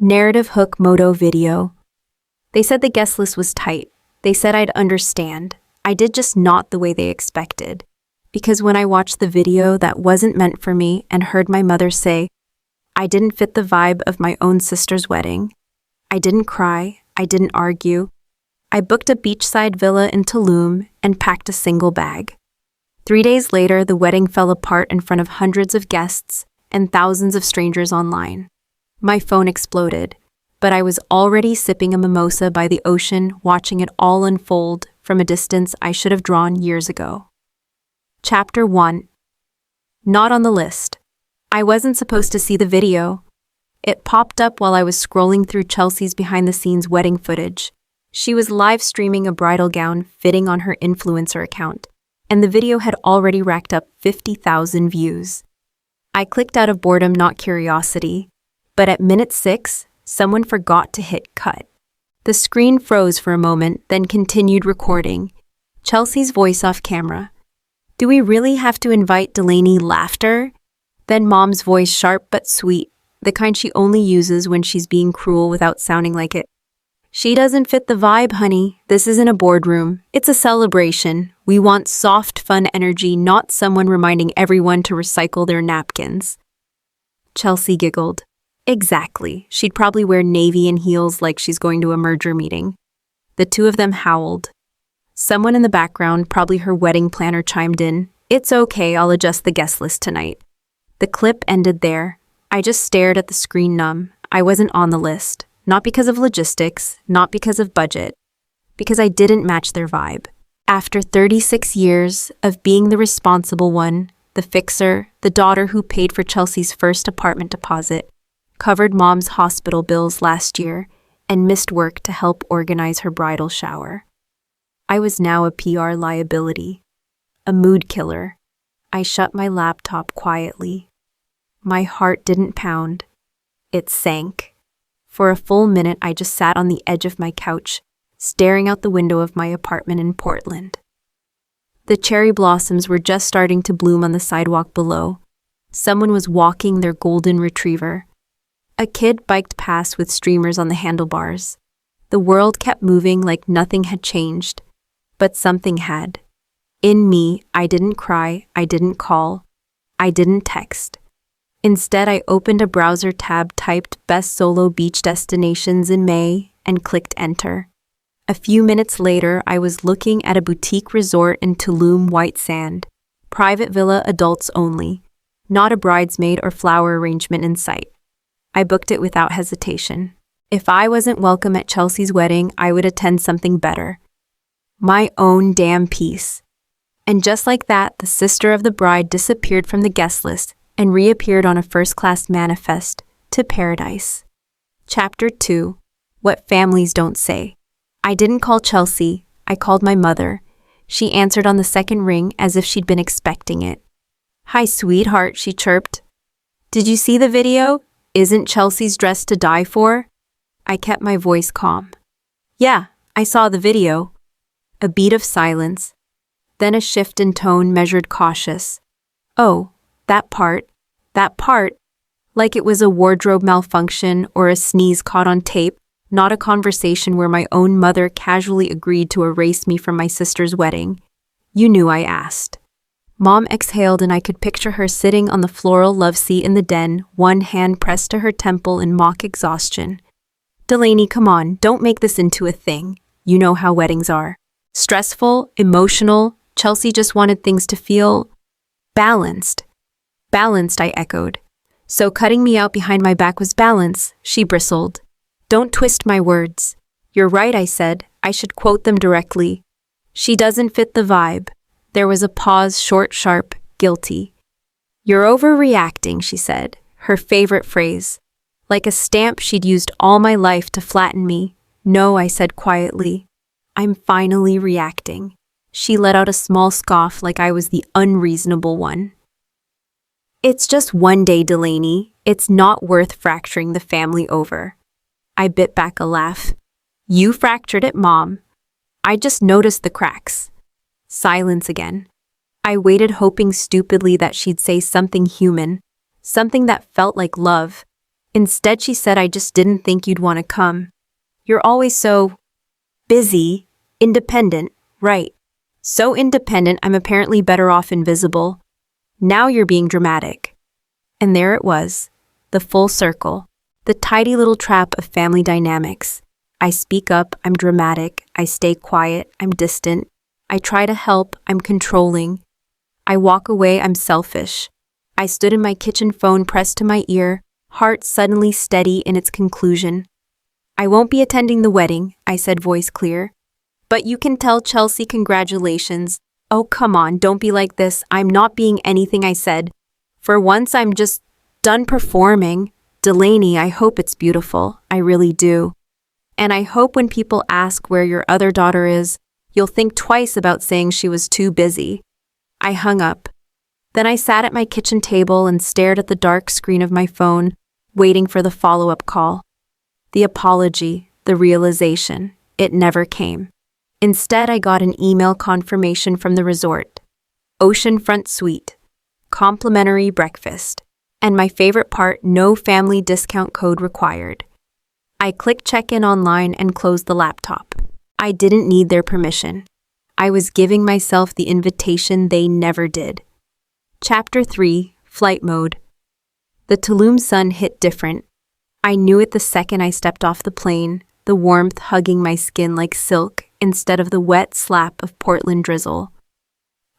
Narrative hook moto video. They said the guest list was tight. They said I'd understand. I did, just not the way they expected. Because when I watched the video that wasn't meant for me and heard my mother say, I didn't fit the vibe of my own sister's wedding. I didn't cry. I didn't argue. I booked a beachside villa in Tulum and packed a single bag. 3 days later, the wedding fell apart in front of hundreds of guests and thousands of strangers online. My phone exploded, but I was already sipping a mimosa by the ocean, watching it all unfold from a distance I should have drawn years ago. Chapter 1. Not on the list. I wasn't supposed to see the video. It popped up while I was scrolling through Chelsea's behind-the-scenes wedding footage. She was live streaming a bridal gown fitting on her influencer account, and the video had already racked up 50,000 views. I clicked out of boredom, not curiosity. But at minute 6, someone forgot to hit cut. The screen froze for a moment, then continued recording. Chelsea's voice off camera. Do we really have to invite Delaney? Laughter? Then Mom's voice, sharp but sweet, the kind she only uses when she's being cruel without sounding like it. She doesn't fit the vibe, honey. This isn't a boardroom. It's a celebration. We want soft, fun energy, not someone reminding everyone to recycle their napkins. Chelsea giggled. Exactly. She'd probably wear navy and heels like she's going to a merger meeting. The two of them howled. Someone in the background, probably her wedding planner, chimed in. It's okay, I'll adjust the guest list tonight. The clip ended there. I just stared at the screen, numb. I wasn't on the list. Not because of logistics, not because of budget. Because I didn't match their vibe. After 36 years of being the responsible one, the fixer, the daughter who paid for Chelsea's first apartment deposit, covered Mom's hospital bills last year, and missed work to help organize her bridal shower. I was now a PR liability, a mood killer. I shut my laptop quietly. My heart didn't pound. It sank. For a full minute, I just sat on the edge of my couch, staring out the window of my apartment in Portland. The cherry blossoms were just starting to bloom on the sidewalk below. Someone was walking their golden retriever. A kid biked past with streamers on the handlebars. The world kept moving like nothing had changed. But something had. In me, I didn't cry, I didn't call, I didn't text. Instead, I opened a browser tab, typed best solo beach destinations in May, and clicked enter. A few minutes later, I was looking at a boutique resort in Tulum, white sand. Private villa, adults only. Not a bridesmaid or flower arrangement in sight. I booked it without hesitation. If I wasn't welcome at Chelsea's wedding, I would attend something better. My own damn piece. And just like that, the sister of the bride disappeared from the guest list and reappeared on a first-class manifest to paradise. Chapter 2. What Families Don't Say. I didn't call Chelsea. I called my mother. She answered on the second ring as if she'd been expecting it. Hi, sweetheart, she chirped. Did you see the video? Isn't Chelsea's dress to die for? I kept my voice calm. Yeah, I saw the video. A beat of silence. Then a shift in tone, measured, cautious. Oh, that part. Like it was a wardrobe malfunction or a sneeze caught on tape, not a conversation where my own mother casually agreed to erase me from my sister's wedding. You knew I asked. Mom exhaled and I could picture her sitting on the floral love seat in the den, one hand pressed to her temple in mock exhaustion. Delaney, come on, don't make this into a thing. You know how weddings are. Stressful, emotional. Chelsea just wanted things to feel balanced. Balanced, I echoed. So cutting me out behind my back was balance, she bristled. Don't twist my words. You're right, I said. I should quote them directly. She doesn't fit the vibe. There was a pause, short, sharp, guilty. You're overreacting, she said, her favorite phrase. Like a stamp she'd used all my life to flatten me. No, I said quietly. I'm finally reacting. She let out a small scoff like I was the unreasonable one. It's just one day, Delaney. It's not worth fracturing the family over. I bit back a laugh. You fractured it, Mom. I just noticed the cracks. Silence again. I waited, hoping stupidly that she'd say something human, something that felt like love, Instead, she said, "I just didn't think you'd want to come. You're always so busy, independent, right? So independent, I'm apparently better off invisible. Now you're being dramatic." And there it was, the full circle, the tidy little trap of family dynamics. I speak up, I'm dramatic. I stay quiet, I'm distant. I try to help, I'm controlling. I walk away, I'm selfish. I stood in my kitchen, phone pressed to my ear, heart suddenly steady in its conclusion. "I won't be attending the wedding," I said, voice clear. "But you can tell Chelsea congratulations." "Oh, come on, don't be like this. I'm not being anything," I said. "For once, I'm just done performing. Delaney, I hope it's beautiful. I really do. And I hope when people ask where your other daughter is, you'll think twice about saying she was too busy." I hung up. Then I sat at my kitchen table and stared at the dark screen of my phone, waiting for the follow-up call. The apology, the realization, it never came. Instead, I got an email confirmation from the resort. Oceanfront suite, complimentary breakfast, and my favorite part, no family discount code required. I clicked check-in online and closed the laptop. I didn't need their permission. I was giving myself the invitation they never did. Chapter 3, Flight Mode. The Tulum sun hit different. I knew it the second I stepped off the plane, the warmth hugging my skin like silk instead of the wet slap of Portland drizzle.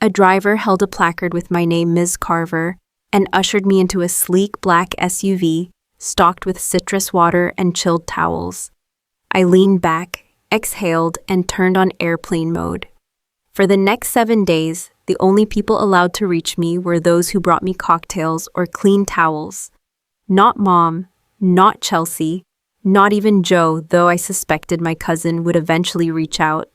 A driver held a placard with my name, Ms. Carver, and ushered me into a sleek black SUV stocked with citrus water and chilled towels. I leaned back, exhaled, and turned on airplane mode. For the next 7 days, the only people allowed to reach me were those who brought me cocktails or clean towels. Not Mom, not Chelsea, not even Joe, though I suspected my cousin would eventually reach out.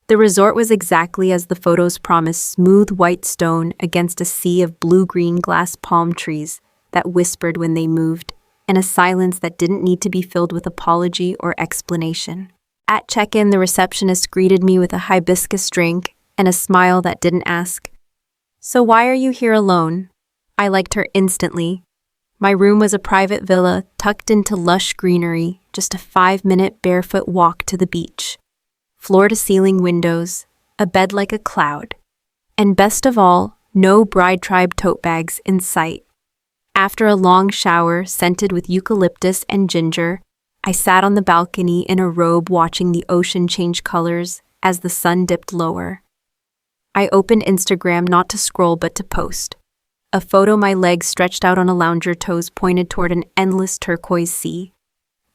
The resort was exactly as the photos promised, smooth white stone against a sea of blue-green glass palm trees that whispered when they moved, and a silence that didn't need to be filled with apology or explanation. At check-in, the receptionist greeted me with a hibiscus drink and a smile that didn't ask, "So why are you here alone?" I liked her instantly. My room was a private villa tucked into lush greenery, just a 5-minute barefoot walk to the beach. Floor-to-ceiling windows, a bed like a cloud, and best of all, no bride tribe tote bags in sight. After a long shower scented with eucalyptus and ginger, I sat on the balcony in a robe watching the ocean change colors as the sun dipped lower. I opened Instagram not to scroll but to post. A photo, my legs stretched out on a lounger, toes pointed toward an endless turquoise sea.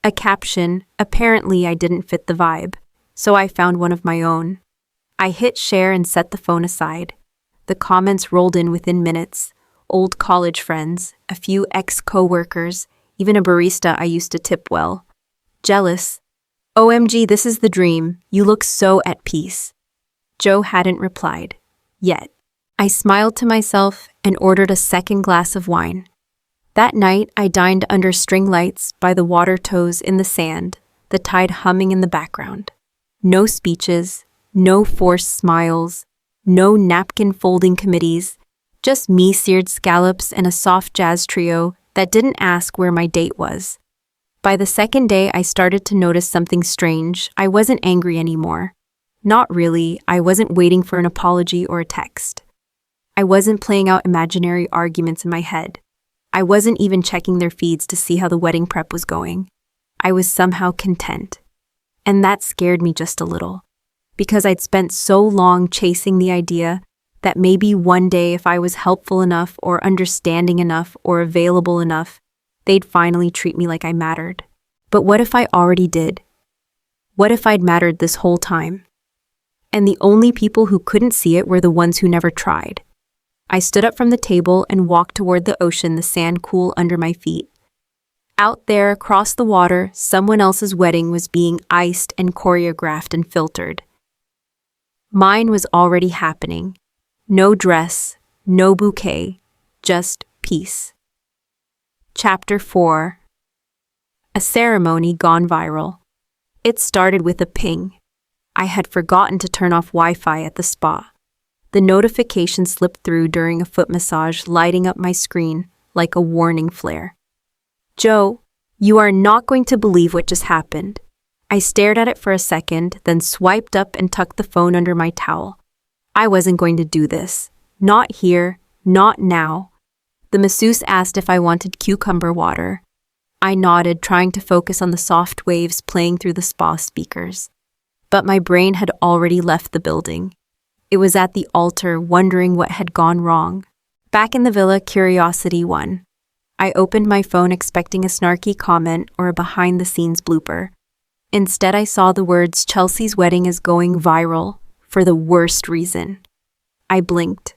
A caption, apparently I didn't fit the vibe, so I found one of my own. I hit share and set the phone aside. The comments rolled in within minutes. Old college friends, a few ex-coworkers, even a barista I used to tip well. Jealous. "OMG, this is the dream. You look so at peace." Joe hadn't replied. Yet. I smiled to myself and ordered a second glass of wine. That night, I dined under string lights by the water toes in the sand, the tide humming in the background. No speeches, no forced smiles, no napkin folding committees, just me, seared scallops, and a soft jazz trio that didn't ask where my date was. By the second day, I started to notice something strange. I wasn't angry anymore. Not really. I wasn't waiting for an apology or a text. I wasn't playing out imaginary arguments in my head. I wasn't even checking their feeds to see how the wedding prep was going. I was somehow content. And that scared me just a little, because I'd spent so long chasing the idea that maybe one day, if I was helpful enough or understanding enough or available enough, they'd finally treat me like I mattered. But what if I already did? What if I'd mattered this whole time? And the only people who couldn't see it were the ones who never tried. I stood up from the table and walked toward the ocean, the sand cool under my feet. Out there, across the water, someone else's wedding was being iced and choreographed and filtered. Mine was already happening. No dress, no bouquet, just peace. Chapter 4. A ceremony gone viral. It started with a ping. I had forgotten to turn off Wi-Fi at the spa. The notification slipped through during a foot massage, lighting up my screen like a warning flare. "Joe, You are not going to believe what just happened. I stared at it for a second, then swiped up and tucked the phone under my towel. I wasn't going to do this. Not here, not now. The masseuse asked if I wanted cucumber water. I nodded, trying to focus on the soft waves playing through the spa speakers. But my brain had already left the building. It was at the altar, wondering what had gone wrong. Back in the villa, curiosity won. I opened my phone expecting a snarky comment or a behind-the-scenes blooper. Instead, I saw the words, "Chelsea's wedding is going viral for the worst reason." I blinked.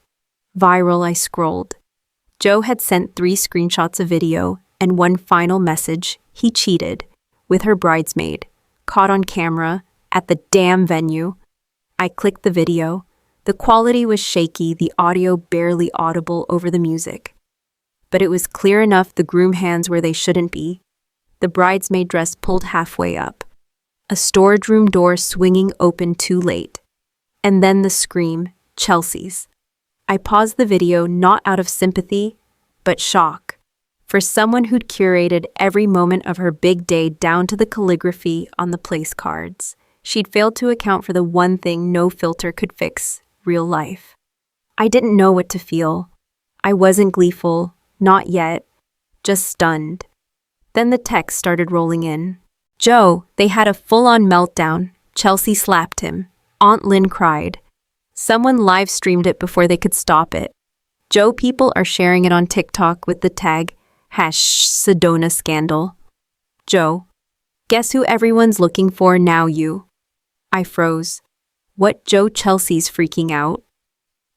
Viral, I scrolled. Joe had sent 3 screenshots of video and one final message. He cheated with her bridesmaid, caught on camera at the damn venue. I clicked the video. The quality was shaky, the audio barely audible over the music. But it was clear enough, the groom hands where they shouldn't be. The bridesmaid dress pulled halfway up. A storage room door swinging open too late. And then the scream, "Chelsea's." I paused the video not out of sympathy, but shock. For someone who'd curated every moment of her big day down to the calligraphy on the place cards, she'd failed to account for the one thing no filter could fix: real life. I didn't know what to feel. I wasn't gleeful, not yet, just stunned. Then the text started rolling in. Joe, they had a full-on meltdown. Chelsea slapped him. Aunt Lynn cried. Someone live-streamed it before they could stop it. Joe people are sharing it on TikTok with the tag #Sedona scandal. Joe, guess who everyone's looking for now, you? I froze. What, Joe? Chelsea's freaking out?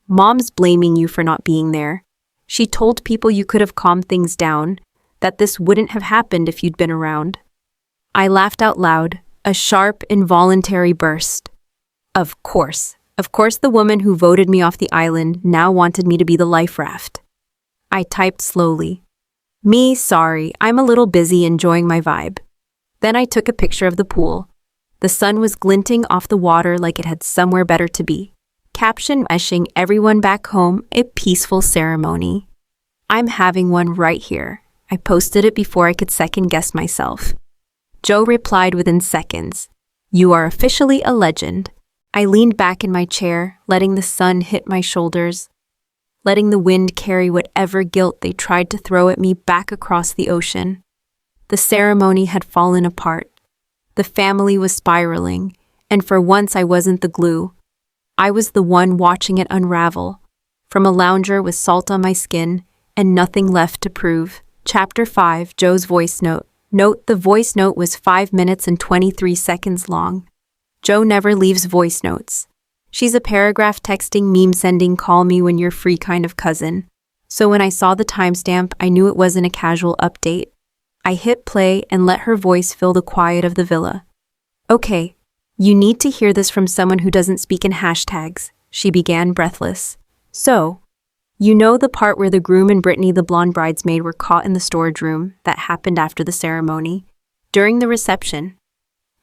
Mom's blaming you for not being there. She told people you could have calmed things down, that this wouldn't have happened if you'd been around. I laughed out loud, a sharp, involuntary burst. Of course the woman who voted me off the island now wanted me to be the life raft. I typed slowly. Me, sorry, I'm a little busy enjoying my vibe. Then I took a picture of the pool. The sun was glinting off the water like it had somewhere better to be. Caption wishing everyone back home a peaceful ceremony. I'm having one right here. I posted it before I could second guess myself. Joe replied within seconds. You are officially a legend. I leaned back in my chair, letting the sun hit my shoulders, letting the wind carry whatever guilt they tried to throw at me back across the ocean. The ceremony had fallen apart. The family was spiraling, and for once I wasn't the glue. I was the one watching it unravel. From a lounger with salt on my skin and nothing left to prove. Chapter 5, Joe's voice note. Note, the voice note was 5 minutes and 23 seconds long. Joe never leaves voice notes. She's a paragraph texting, meme sending, call me when you're free kind of cousin. So when I saw the timestamp, I knew it wasn't a casual update. I hit play and let her voice fill the quiet of the villa. Okay, you need to hear this from someone who doesn't speak in hashtags, she began, breathless. So, you know the part where the groom and Brittany, the blonde bridesmaid, were caught in the storage room that happened after the ceremony? During the reception,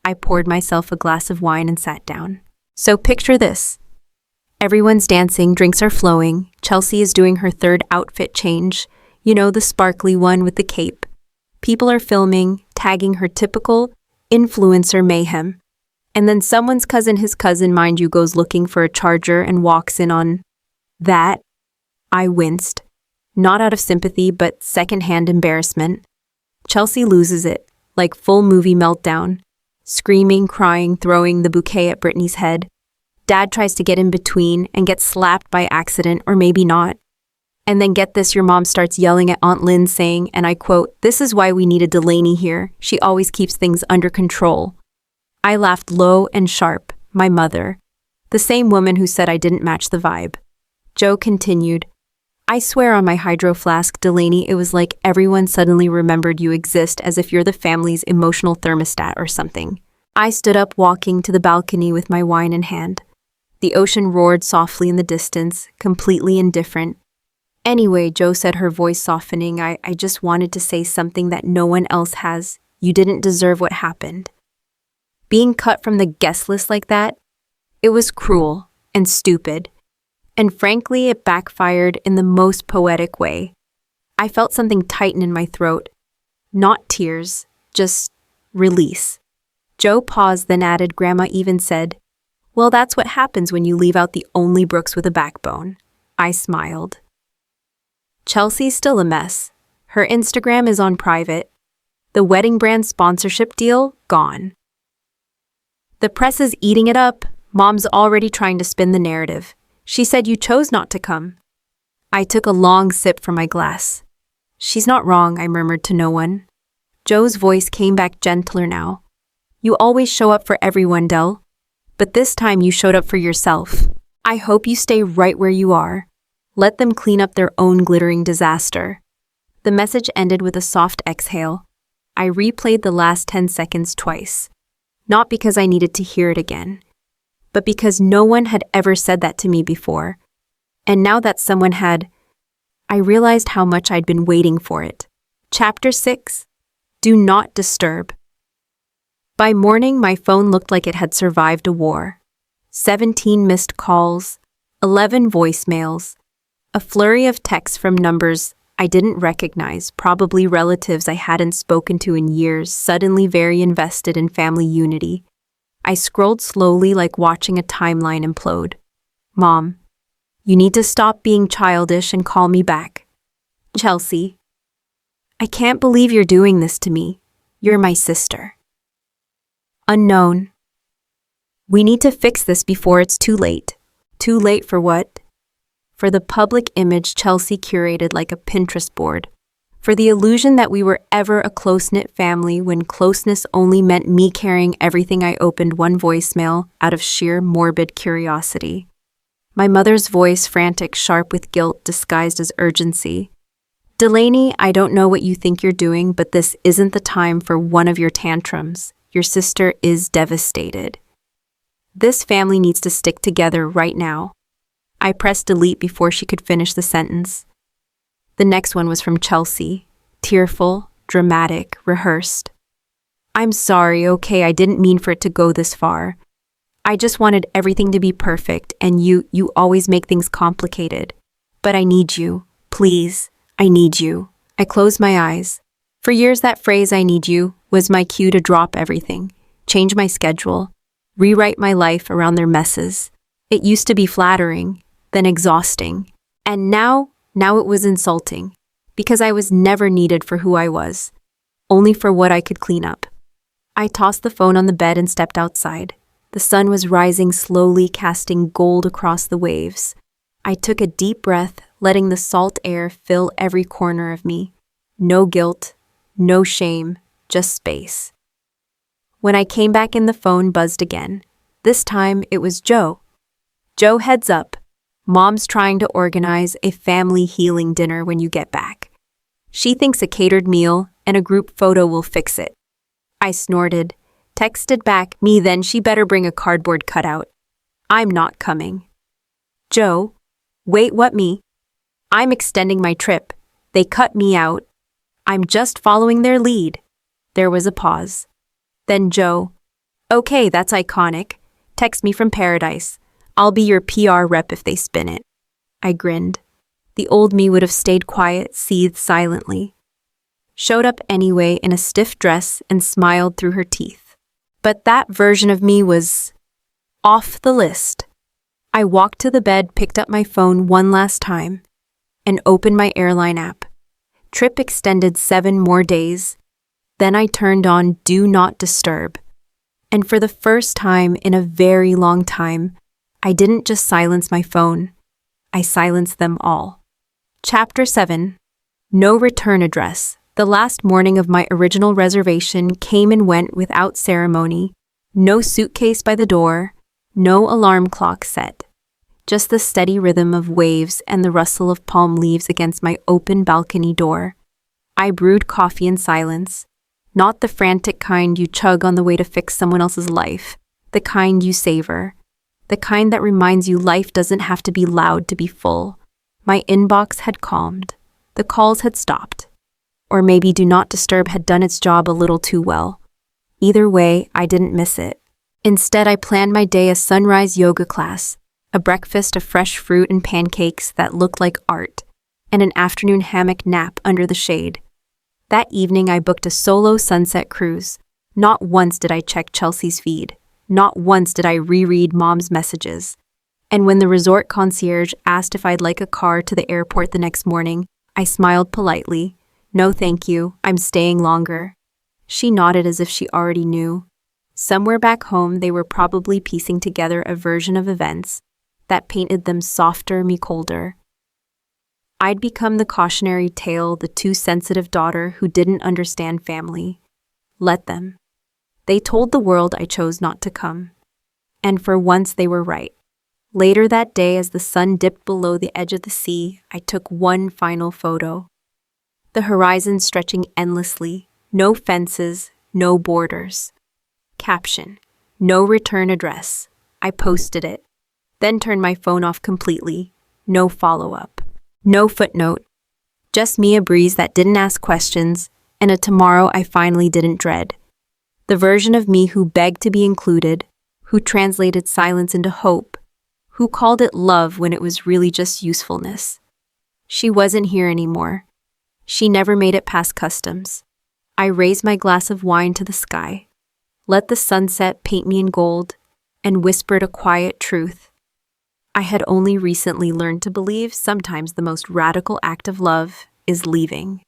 I poured myself a glass of wine and sat down. So picture this. Everyone's dancing, drinks are flowing. Chelsea is doing her 3rd outfit change. You know, the sparkly one with the cape. People are filming, tagging her, typical influencer mayhem. And then someone's cousin, his cousin, mind you, goes looking for a charger and walks in on that. I winced. Not out of sympathy, but secondhand embarrassment. Chelsea loses it, like full movie meltdown. Screaming, crying, throwing the bouquet at Brittany's head. Dad tries to get in between and gets slapped by accident, or maybe not. And then get this, your mom starts yelling at Aunt Lynn saying, and I quote, "This is why we needed Delaney here. She always keeps things under control." I laughed low and sharp. My mother. The same woman who said I didn't match the vibe. Joe continued, I swear on my hydro flask, Delaney, it was like everyone suddenly remembered you exist, as if you're the family's emotional thermostat or something. I stood up, walking to the balcony with my wine in hand. The ocean roared softly in the distance, completely indifferent. Anyway, Joe said, her voice softening, I just wanted to say something that no one else has. You didn't deserve what happened. Being cut from the guest list like that, it was cruel and stupid. And frankly, it backfired in the most poetic way. I felt something tighten in my throat. Not tears, Just release. Joe paused, then added, Grandma even said, well, that's what happens when you leave out the only Brooks with a backbone. I smiled. Chelsea's still a mess. Her Instagram is on private. The wedding brand sponsorship deal, gone. The press is eating it up. Mom's already trying to spin the narrative. She said you chose not to come. I took a long sip from my glass. She's not wrong, I murmured to no one. Joe's voice came back gentler now. You always show up for everyone, Del. But this time you showed up for yourself. I hope you stay right where you are. Let them clean up their own glittering disaster. The message ended with a soft exhale. I replayed the last 10 seconds twice. Not because I needed to hear it again, but because no one had ever said that to me before. And now that someone had, I realized how much I'd been waiting for it. Chapter 6. Do not disturb. By morning, my phone looked like it had survived a war. 17 missed calls, 11 voicemails, a flurry of texts from numbers I didn't recognize, probably relatives I hadn't spoken to in years, suddenly very invested in family unity. I scrolled slowly like watching a timeline implode. Mom, you need to stop being childish and call me back. Chelsea, I can't believe you're doing this to me. You're my sister. Unknown. We need to fix this before it's too late. Too late for what? For the public image Chelsea curated like a Pinterest board. For the illusion that we were ever a close-knit family when closeness only meant me carrying everything. I opened one voicemail out of sheer morbid curiosity. My mother's voice, frantic, sharp with guilt disguised as urgency. Delaney, I don't know what you think you're doing, but this isn't the time for one of your tantrums. Your sister is devastated. This family needs to stick together right now. I pressed delete before she could finish the sentence. The next one was from Chelsea, tearful, dramatic, rehearsed. I'm sorry, okay, I didn't mean for it to go this far. I just wanted everything to be perfect, and you always make things complicated. But I need you. Please, I need you. I closed my eyes. For years, that phrase, I need you, was my cue to drop everything, change my schedule, rewrite my life around their messes. It used to be flattering, then exhausting. And now it was insulting, because I was never needed for who I was, only for what I could clean up. I tossed the phone on the bed and stepped outside. The sun was rising slowly, casting gold across the waves. I took a deep breath, letting the salt air fill every corner of me. No guilt, no shame, just space. When I came back in, the phone buzzed again. This time it was Joe. Joe, heads up. Mom's trying to organize a family healing dinner when you get back. She thinks a catered meal and a group photo will fix it. I snorted, texted back, me then she better bring a cardboard cutout. I'm not coming. Joe, wait, what me? I'm extending my trip. They cut me out. I'm just following their lead. There was a pause. Then Joe, okay, that's iconic. Text me from paradise. I'll be your PR rep if they spin it. I grinned. The old me would have stayed quiet, seethed silently. Showed up anyway in a stiff dress and smiled through her teeth. But that version of me was off the list. I walked to the bed, picked up my phone one last time, and opened my airline app. Trip extended 7 more days. Then I turned on Do Not Disturb. And for the first time in a very long time, I didn't just silence my phone. I silenced them all. Chapter 7. No return address. The last morning of my original reservation came and went without ceremony. No suitcase by the door. No alarm clock set. Just the steady rhythm of waves and the rustle of palm leaves against my open balcony door. I brewed coffee in silence. Not the frantic kind you chug on the way to fix someone else's life. The kind you savor. The kind that reminds you life doesn't have to be loud to be full. My inbox had calmed. The calls had stopped. Or maybe Do Not Disturb had done its job a little too well. Either way, I didn't miss it. Instead, I planned my day a sunrise yoga class, a breakfast of fresh fruit and pancakes that looked like art, and an afternoon hammock nap under the shade. That evening, I booked a solo sunset cruise. Not once did I check Chelsea's feed. Not once did I reread Mom's messages. And when the resort concierge asked if I'd like a car to the airport the next morning, I smiled politely. No, thank you. I'm staying longer. She nodded as if she already knew. Somewhere back home, they were probably piecing together a version of events that painted them softer, me colder. I'd become the cautionary tale, the too sensitive daughter who didn't understand family. Let them. They told the world I chose not to come. And for once they were right. Later that day, as the sun dipped below the edge of the sea, I took one final photo. The horizon stretching endlessly, no fences, no borders. Caption: no return address. I posted it, then turned my phone off completely. No follow-up. No footnote. Just me, a breeze that didn't ask questions, and a tomorrow I finally didn't dread. The version of me who begged to be included, who translated silence into hope, who called it love when it was really just usefulness. She wasn't here anymore. She never made it past customs. I raised my glass of wine to the sky, let the sunset paint me in gold, and whispered a quiet truth. I had only recently learned to believe sometimes the most radical act of love is leaving.